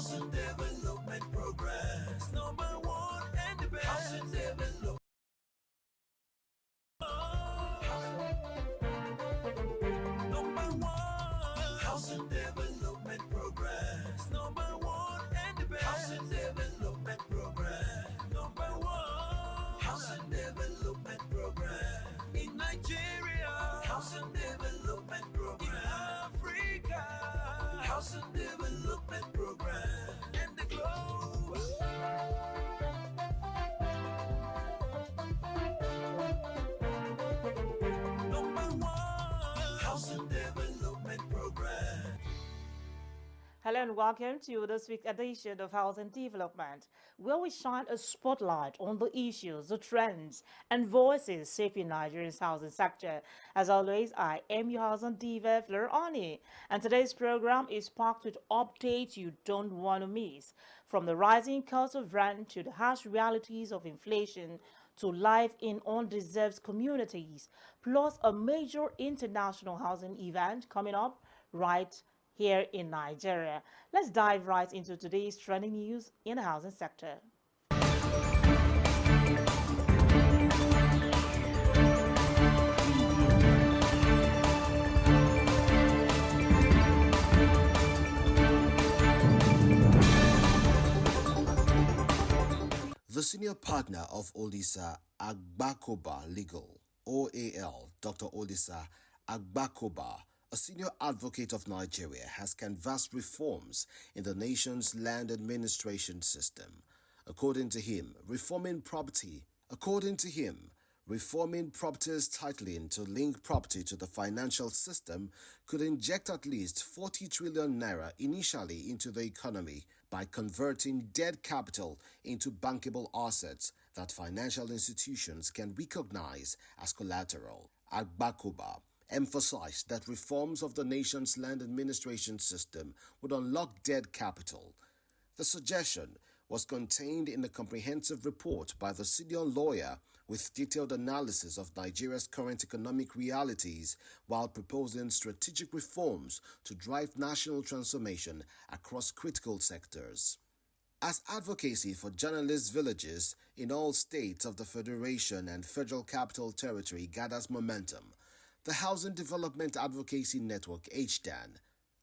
Housing Development Progress. Number one and the best. Housing Development. Number one. Housing Development Progress. Number one and the best. Housing Development Progress. Number one. Housing Development Progress. In Nigeria. Housing Development Progress. In Africa. Housing Development Progress. And the globe. Number one. Housing Development Progress. Hello and welcome to this week's edition of Housing Development, where we shine a spotlight on the issues, the trends, and voices shaping Nigeria's housing sector. As always, I am your housing diva, Flora, and today's program is packed with updates you don't want to miss. From the rising cost of rent to the harsh realities of inflation to life in undeserved communities, plus a major international housing event coming up right here in Nigeria. Let's dive right into today's trending news in the housing sector. The senior partner of Olisa Agbakoba Legal, OAL, Dr. Olisa Agbakoba, a senior advocate of Nigeria, has canvassed reforms in the nation's land administration system. According to him, reforming property's titling to link property to the financial system could inject at least 40 trillion naira initially into the economy by converting dead capital into bankable assets that financial institutions can recognize as collateral. Agbakoba emphasized that reforms of the nation's land administration system would unlock dead capital. The suggestion was contained in a comprehensive report by the senior lawyer with detailed analysis of Nigeria's current economic realities while proposing strategic reforms to drive national transformation across critical sectors. As advocacy for journalist villages in all states of the Federation and Federal Capital Territory gathers momentum, the Housing Development Advocacy Network HDAN,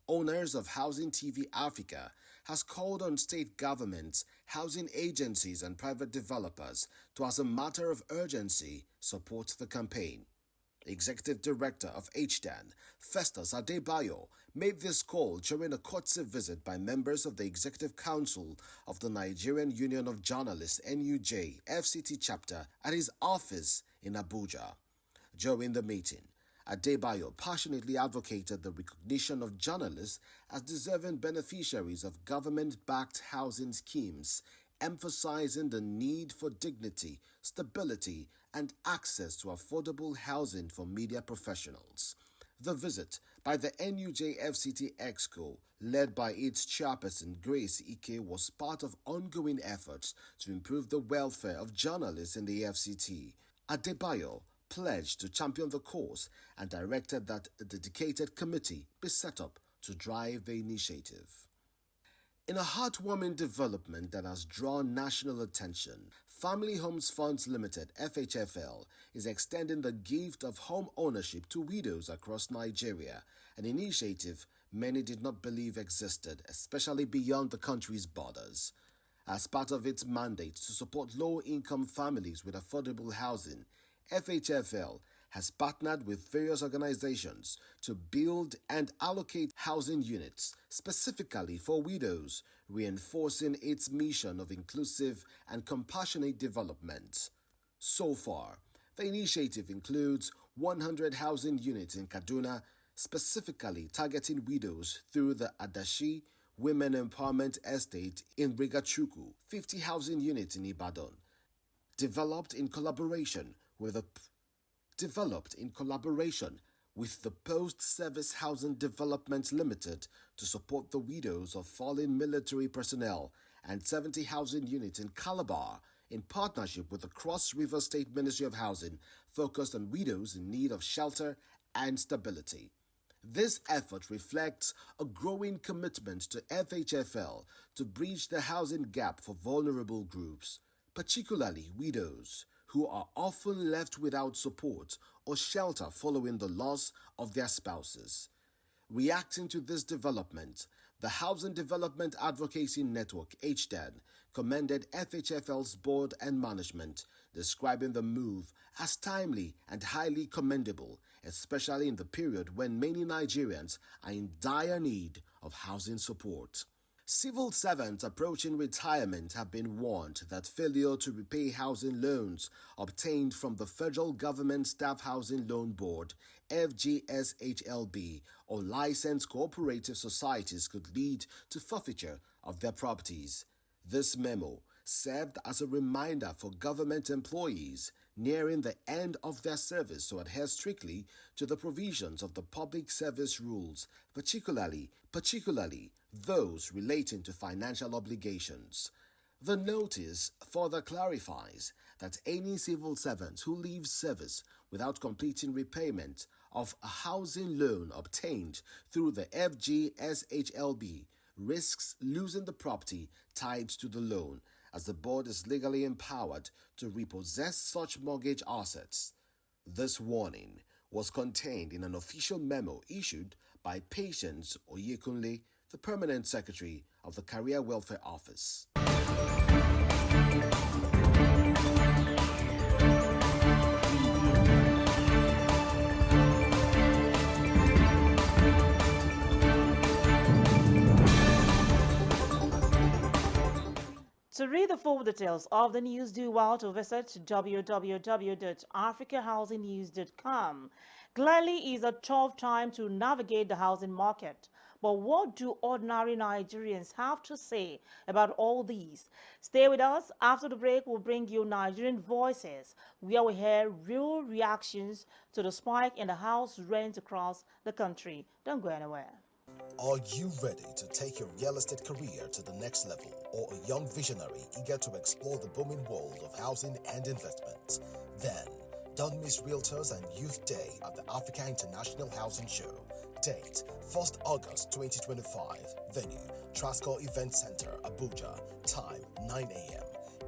owners of Housing TV Africa, has called on state governments, housing agencies and private developers to, as a matter of urgency, support the campaign. Executive Director of HDAN, Festus Adebayo, made this call during a courtesy visit by members of the Executive Council of the Nigerian Union of Journalists NUJ FCT chapter at his office in Abuja. During the meeting, Adebayo passionately advocated the recognition of journalists as deserving beneficiaries of government-backed housing schemes, emphasizing the need for dignity, stability, and access to affordable housing for media professionals. The visit by the NUJ-FCT Exco, led by its chairperson Grace Ike, was part of ongoing efforts to improve the welfare of journalists in the FCT. Adebayo pledged to champion the cause and directed that a dedicated committee be set up to drive the initiative. In a heartwarming development that has drawn national attention, Family Homes Funds Limited (FHFL) is extending the gift of home ownership to widows across Nigeria, an initiative many did not believe existed, especially beyond the country's borders. As part of its mandate to support low-income families with affordable housing, FHFL has partnered with various organizations to build and allocate housing units specifically for widows, reinforcing its mission of inclusive and compassionate development. So far, the initiative includes 100 housing units in Kaduna, specifically targeting widows through the Adashi Women Empowerment Estate in Brigachuku, 50 housing units in Ibadan, developed in collaboration with the Post-Service Housing Development Limited to support the widows of fallen military personnel, and 70 housing units in Calabar in partnership with the Cross River State Ministry of Housing, focused on widows in need of shelter and stability. This effort reflects a growing commitment to FHFL to bridge the housing gap for vulnerable groups, particularly widows, who are often left without support or shelter following the loss of their spouses. Reacting to this development, the Housing Development Advocacy Network, HDAN, commended FHFL's board and management, describing the move as timely and highly commendable, especially in the period when many Nigerians are in dire need of housing support. Civil servants approaching retirement have been warned that failure to repay housing loans obtained from the Federal Government Staff Housing Loan Board, FGSHLB, or licensed cooperative societies could lead to forfeiture of their properties. This memo served as a reminder for government employees nearing the end of their service to adhere strictly to the provisions of the public service rules, particularly those relating to financial obligations. The notice further clarifies that any civil servant who leaves service without completing repayment of a housing loan obtained through the FGSHLB risks losing the property tied to the loan, as the board is legally empowered to repossess such mortgage assets. This warning was contained in an official memo issued by Patience Oyekunle, the Permanent Secretary of the Career Welfare Office. To read the full details of the news, do well to visit www.africahousingnews.com. Clearly, it's a tough time to navigate the housing market. But what do ordinary Nigerians have to say about all these? Stay with us. After the break, we'll bring you Nigerian Voices, where we hear real reactions to the spike in the house rent across the country. Don't go anywhere. Are you ready to take your real estate career to the next level, or a young visionary eager to explore the booming world of housing and investment? Then, don't miss Realtors and Youth Day at the Africa International Housing Show. Date 1st August 2025. Venue Trasco Event Center, Abuja. Time 9 a.m.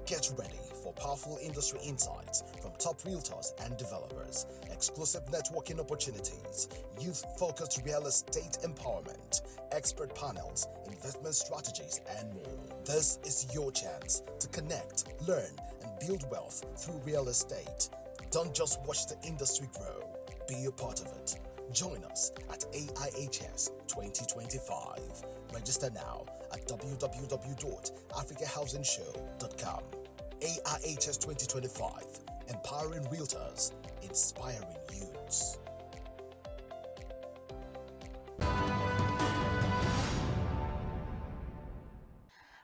Get ready for powerful industry insights from top realtors and developers, exclusive networking opportunities, youth-focused real estate empowerment, expert panels, investment strategies, and more. This is your chance to connect, learn, and build wealth through real estate. Don't just watch the industry grow, be a part of it. Join us at AIHS 2025. Register now at www.africahousingshow.com. AIHS 2025, empowering realtors, inspiring youths.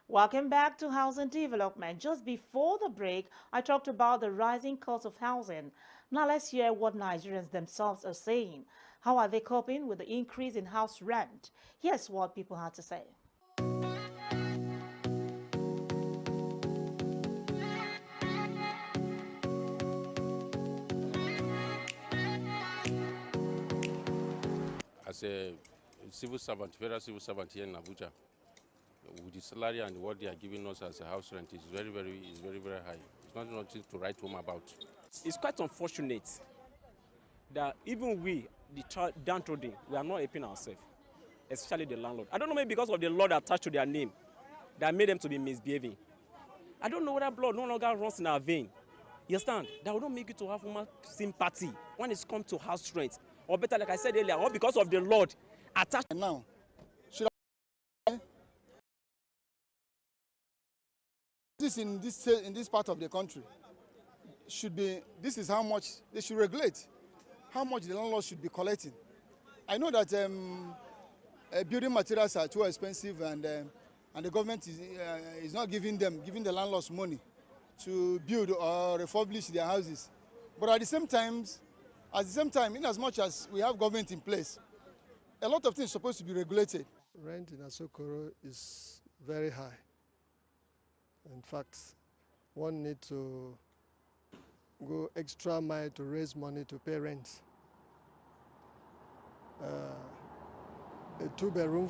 Welcome back to Housing Development. Just before the break, I talked about the rising cost of housing. Now let's hear what Nigerians themselves are saying. How are they coping with the increase in house rent? Here's what people had to say. As a civil servant, federal civil servant here in Abuja, with the salary and what they are giving us as a house rent is very, very high. It's not nothing to write home about. It's quite unfortunate that even we, the downtrodden, we are not helping ourselves, especially the landlord. I don't know, maybe because of the law attached to their name that made them to be misbehaving. I don't know whether blood no longer runs in our vein. You understand? That will not make you to have human sympathy when it's come to house rent. Or better, like I said earlier, or because of the Lord attached. Now, should I this in this part of the country should be, this is how much they should regulate, how much the landlord should be collecting. I know that building materials are too expensive, and the government is not giving the landlords money to build or refurbish their houses. But at the same time, in as much as we have government in place, a lot of things are supposed to be regulated. Rent in Asokoro is very high. In fact, one needs to go extra mile to raise money to pay rent. a two-bedroom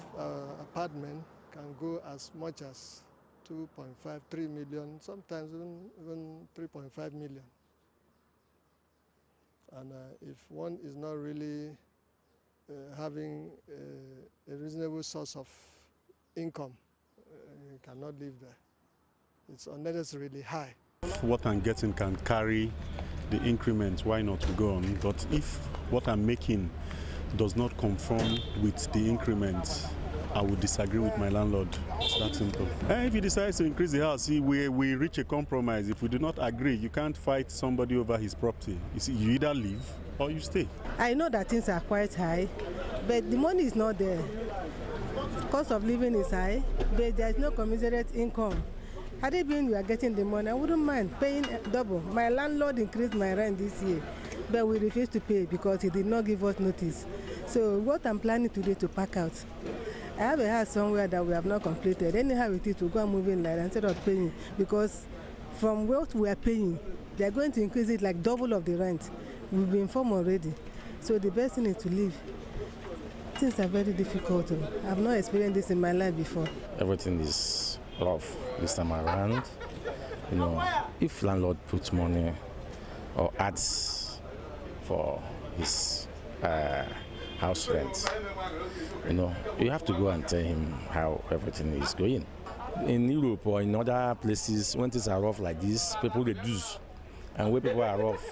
apartment can go as much as 2.5, 3 million, sometimes even 3.5 million. And if one is not really having a reasonable source of income, you cannot live there. It's unnecessarily high. If what I'm getting can carry the increment, why not go on? But if what I'm making does not conform with the increment, I would disagree with my landlord. It's that simple. And if he decides to increase the house, see, we reach a compromise. If we do not agree, you can't fight somebody over his property. You see, you either leave or you stay. I know that things are quite high, but the money is not there. Cost of living is high, but there is no commensurate income. Had it been you are getting the money, I wouldn't mind paying double. My landlord increased my rent this year, but we refused to pay because he did not give us notice. So what I'm planning today to pack out. I have a house somewhere that we have not completed. Anyhow it is to go and move in like instead of paying, because from what we are paying, they are going to increase it like double of the rent. We've been informed already. So the best thing is to leave. Things are very difficult. I've not experienced this in my life before. Everything is rough this time around. You know, if landlord puts money or adds for his house rent, you know, you have to go and tell him how everything is going. In Europe or in other places, when things are rough like this, people reduce. And when people are rough,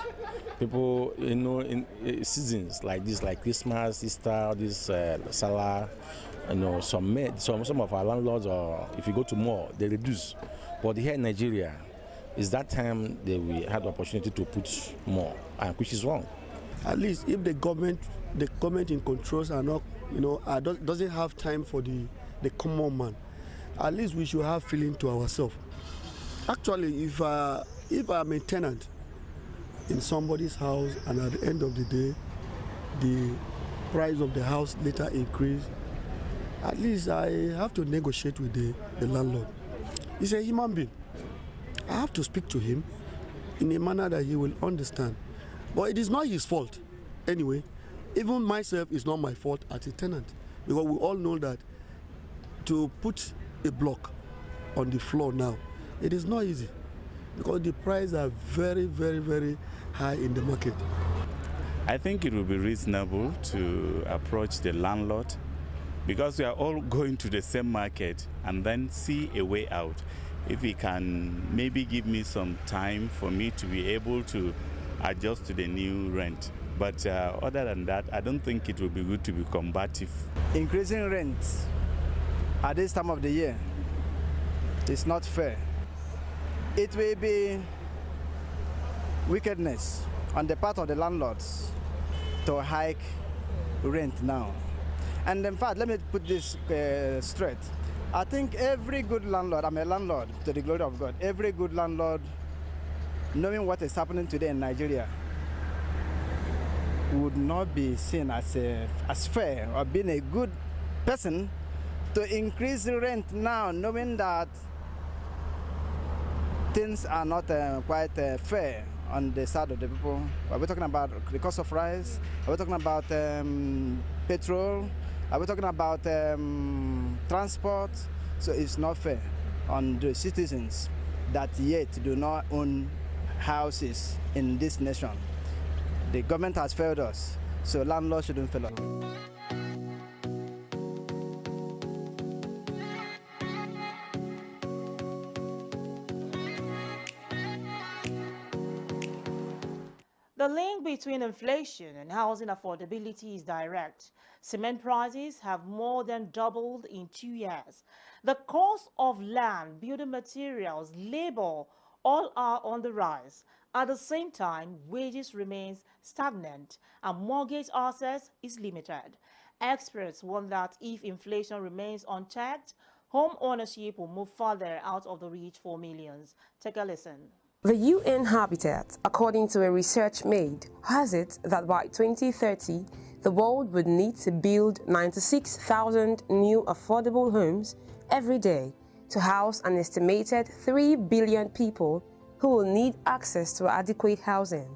people, you know, in seasons like this, like Christmas, Easter, this Salah, you know, some of our landlords, or if you go to mall, they reduce. But here in Nigeria, is that time that we had the opportunity to put more, and which is wrong. At least if the government in controls are not, you know, doesn't have time for the common man, at least we should have feeling to ourselves. Actually, if I'm a tenant in somebody's house and at the end of the day, the price of the house later increase, at least I have to negotiate with the landlord. He's a human being. I have to speak to him in a manner that he will understand. But it is not his fault. Anyway, even myself, is not my fault as a tenant, because we all know that to put a block on the floor now, it is not easy, because the prices are very, very, very high in the market. I think it will be reasonable to approach the landlord, because we are all going to the same market, and then see a way out. If he can maybe give me some time for me to be able to adjust to the new rent. But other than that, I don't think it will be good to be combative. Increasing rent at this time of the year is not fair. It will be wickedness on the part of the landlords to hike rent now. And in fact, let me put this straight. I think every good landlord, I'm a landlord to the glory of God, every good landlord, knowing what is happening today in Nigeria, would not be seen as fair or being a good person to increase the rent now, knowing that things are not quite fair on the side of the people. Are we talking about the cost of rice? Are we talking about petrol? Are we talking about transport? So it's not fair on the citizens that yet do not own houses in this nation. The government has failed us, so landlords shouldn't fail us. The link between inflation and housing affordability is direct. Cement prices have more than doubled in 2 years. The cost of land, building materials, labor, all are on the rise. At the same time, wages remain stagnant and mortgage access is limited. Experts warn that if inflation remains unchecked, home ownership will move further out of the reach for millions. Take a listen. The UN Habitat, according to a research made, has it that by 2030, the world would need to build 96,000 new affordable homes every day to house an estimated 3 billion people who will need access to adequate housing.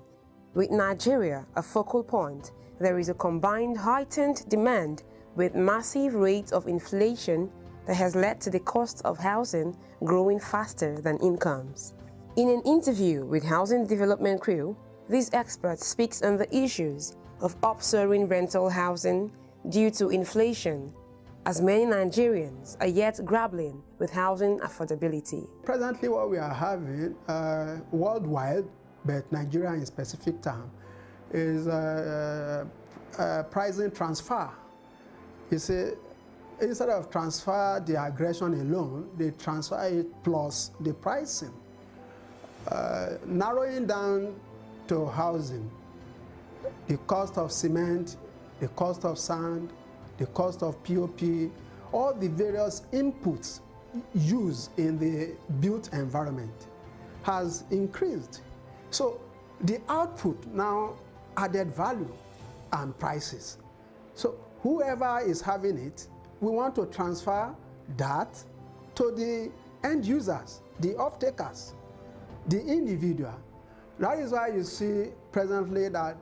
With Nigeria a focal point, there is a combined heightened demand with massive rates of inflation that has led to the cost of housing growing faster than incomes. In an interview with Housing Development Crew, this expert speaks on the issues of upsoaring rental housing due to inflation, as many Nigerians are yet grappling with housing affordability. Presently, what we are having worldwide, but Nigeria in specific term, is pricing transfer. You see, instead of transfer the aggression alone, they transfer it plus the pricing. Narrowing down to housing, the cost of cement, the cost of sand, the cost of POP, all the various inputs used in the built environment has increased. So the output now added value and prices. So whoever is having it, we want to transfer that to the end users, the off-takers, the individual. That is why you see presently that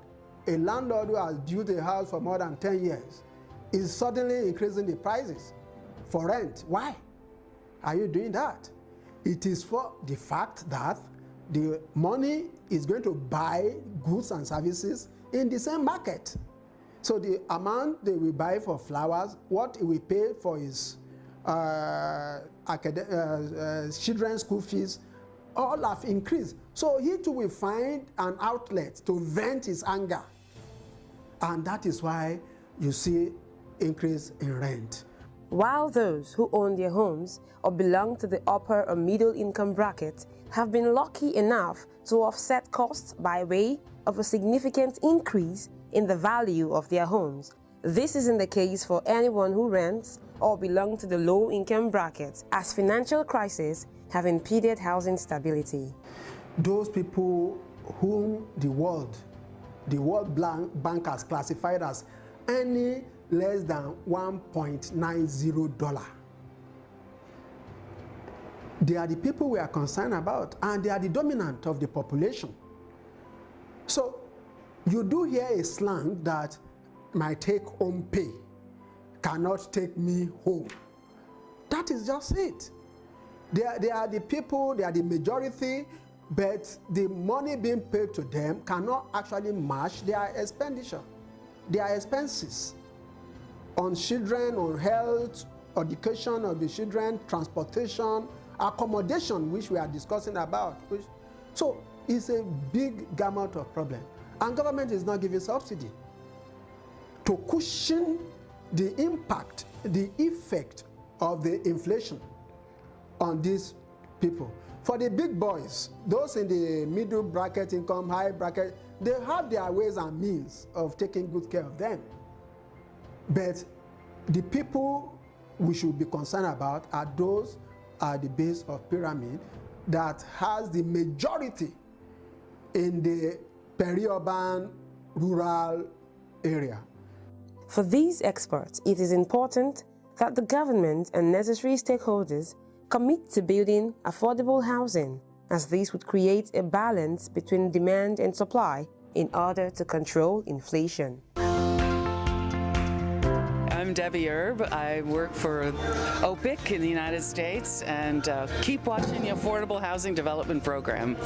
a landlord who has built a house for more than 10 years is suddenly increasing the prices for rent. Why are you doing that? It is for the fact that the money is going to buy goods and services in the same market. So the amount they will buy for flowers, what he will pay for his children's school fees, all have increased. So he too will find an outlet to vent his anger. And that is why you see increase in rent. While those who own their homes or belong to the upper or middle income bracket have been lucky enough to offset costs by way of a significant increase in the value of their homes, this isn't the case for anyone who rents or belongs to the low income bracket, as financial crises have impeded housing stability. Those people whom the World Bank has classified as any less than $1.90. They are the people we are concerned about, and they are the dominant of the population. So you do hear a slang that my take-home pay cannot take me home. That is just it. They are the people, they are the majority, but the money being paid to them cannot actually match their expenditure, their expenses on children, on health, education of the children, transportation, accommodation, which we are discussing about. So it's a big gamut of problem. And government is not giving subsidy to cushion the impact, the effect of the inflation on these people. For the big boys, those in the middle bracket income, high bracket, they have their ways and means of taking good care of them. But the people we should be concerned about are those at the base of pyramid that has the majority in the peri-urban, rural area. For these experts, it is important that the government and necessary stakeholders commit to building affordable housing, as this would create a balance between demand and supply in order to control inflation. I'm Debbie Erb. I work for OPIC in the United States, and keep watching the Affordable Housing Development Program.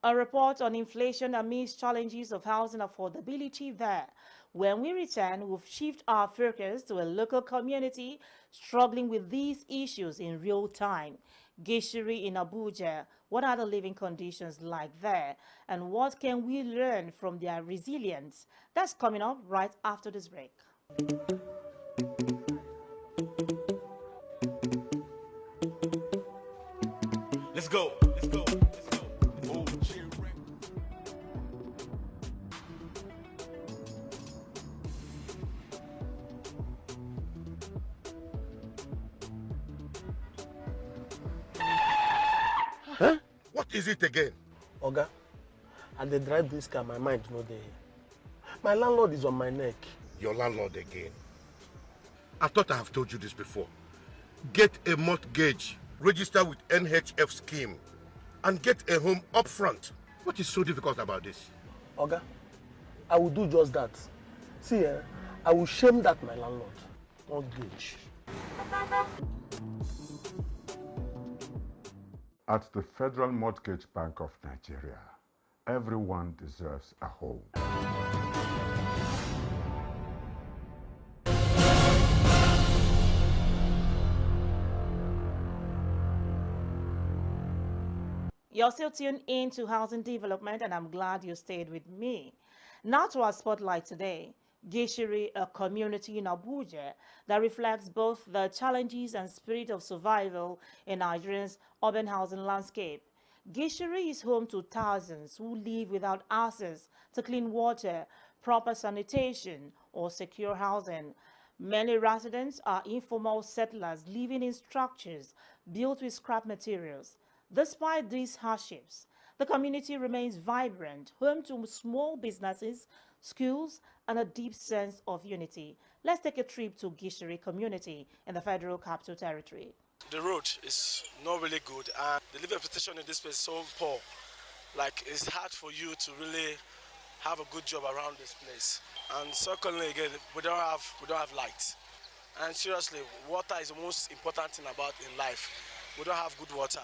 A report on inflation amidst challenges of housing affordability there. When we return, we'll shift our focus to a local community struggling with these issues in real time. Gishiri in Abuja, what are the living conditions like there? And what can we learn from their resilience? That's coming up right after this break. Let's go. Huh? What is it again? Oga, and they drive this car, my mind no dey. My landlord is on my neck. Your landlord again? I thought I have told you this before. Get a mortgage, register with NHF scheme, and get a home up front. What is so difficult about this? Oga, I will do just that. See, I will shame that my landlord. Mortgage. At the Federal Mortgage Bank of Nigeria, everyone deserves a home. You're still tuned in to Housing Development, and I'm glad you stayed with me. Now to our spotlight today. Gishiri, a community in Abuja that reflects both the challenges and spirit of survival in Nigeria's urban housing landscape. Gishiri is home to thousands who live without access to clean water, proper sanitation, or secure housing. Many residents are informal settlers living in structures built with scrap materials. Despite these hardships, the community remains vibrant, home to small businesses, schools, and a deep sense of unity. Let's take a trip to Gishiri community in the Federal Capital Territory. The road is not really good, and the living expectation in this place is so poor. Like, it's hard for you to really have a good job around this place. And secondly, again, we don't have light. And seriously, water is the most important thing about in life. We don't have good water.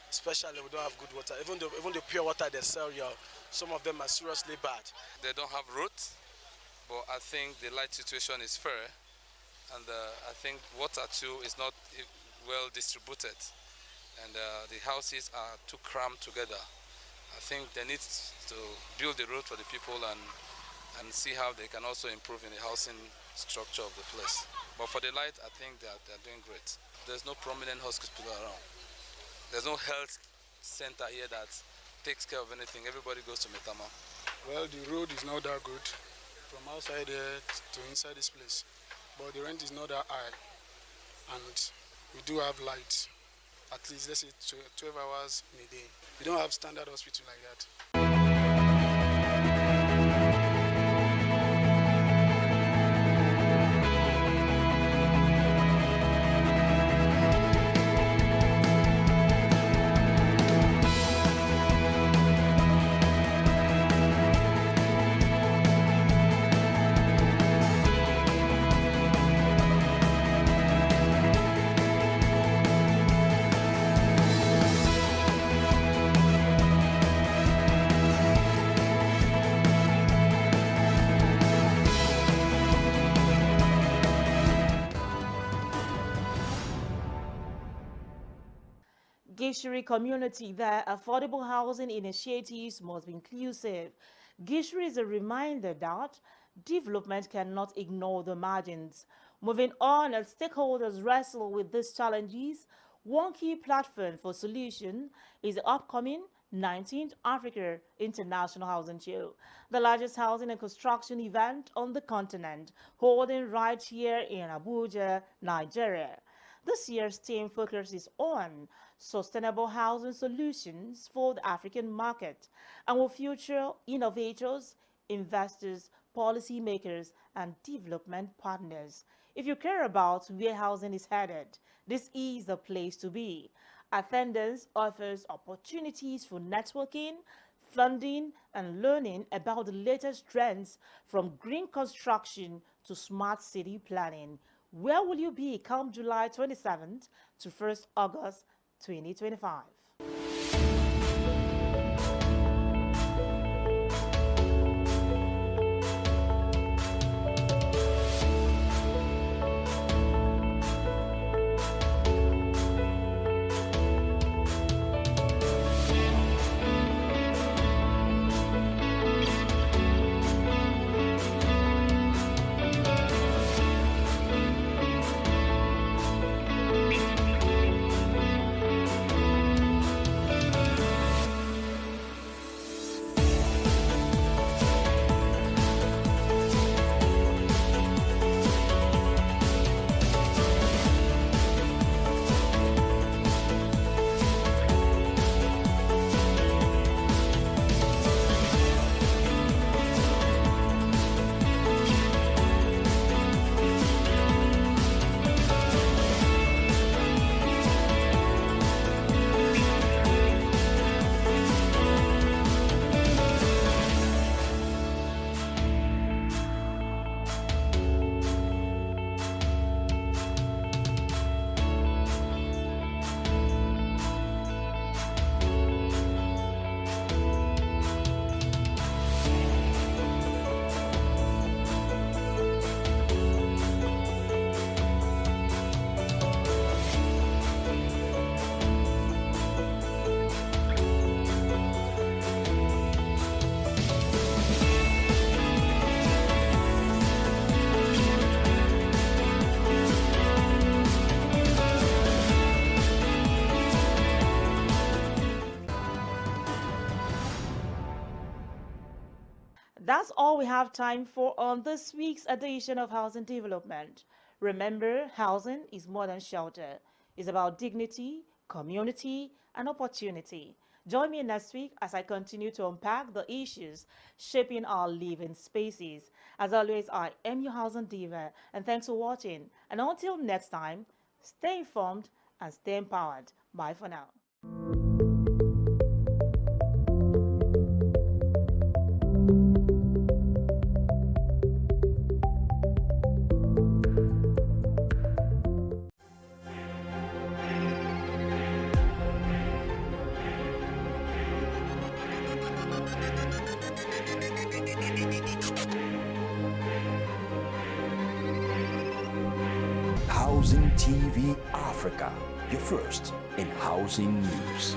Especially, we don't have good water. Even the pure water they sell here, some of them are seriously bad. They don't have roads, but I think the light situation is fair, and I think water too is not well distributed, and the houses are too crammed together. I think they need to build the road for the people and see how they can also improve in the housing structure of the place. But for the light, I think they're doing great. There's no prominent hospital around. There's no health center here that takes care of anything. Everybody goes to Metama. Well, the road is not that good from outside there to inside this place. But the rent is not that high. And we do have light. At least, let's say, 12 hours in a day. We don't have standard hospital like that. Gishiri community, their affordable housing initiatives must be inclusive. Gishiri is a reminder that development cannot ignore the margins. Moving on, as stakeholders wrestle with these challenges, one key platform for solution is the upcoming 19th Africa International Housing Show, the largest housing and construction event on the continent, holding right here in Abuja, Nigeria. This year's theme focuses on sustainable housing solutions for the African market and will feature innovators, investors, policymakers, and development partners. If you care about where housing is headed, this is the place to be. Attendance offers opportunities for networking, funding, and learning about the latest trends from green construction to smart city planning. Where will you be come July 27th to 1st August 2025? That's all we have time for on this week's edition of Housing Development. Remember, housing is more than shelter. It's about dignity, community, and opportunity. Join me next week as I continue to unpack the issues shaping our living spaces. As always, I am your housing diva, and thanks for watching. And until next time, stay informed and stay empowered. Bye for now. Housing TV Africa, your first in housing news.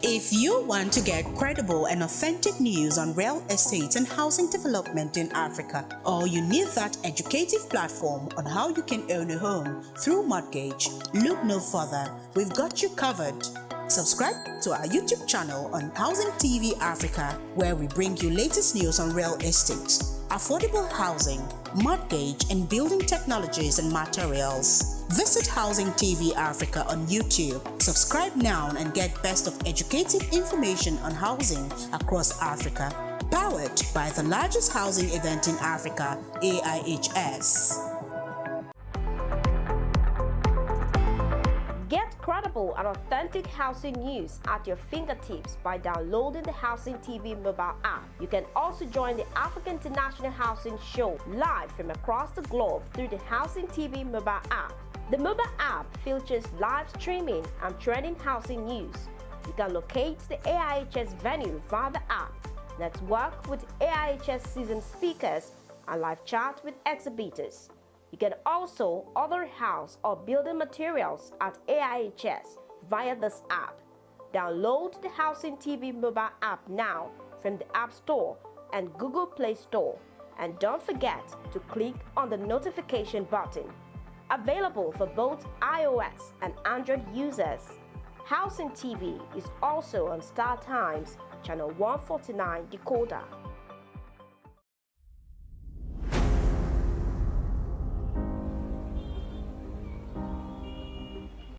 If you want to get credible and authentic news on real estate and housing development in Africa, or you need that educative platform on how you can own a home through mortgage, look no further. We've got you covered. Subscribe to our YouTube channel on Housing TV Africa, where we bring you latest news on real estate, affordable housing, mortgage, and building technologies and materials. Visit Housing TV Africa on YouTube. Subscribe now and get best of educative information on housing across Africa. Powered by the largest housing event in Africa, AIHS. Get credible and authentic housing news at your fingertips by downloading the Housing TV mobile app. You can also join the African International Housing Show live from across the globe through the Housing TV mobile app. The mobile app features live streaming and trending housing news. You can locate the AIHS venue via the app, network with AIHS seasoned speakers, and live chat with exhibitors. You can also order house or building materials at AIHS via this app. Download the Housing TV mobile app now from the App Store and Google Play Store. And don't forget to click on the notification button. Available for both iOS and Android users. Housing TV is also on Star Times, channel 149 decoder.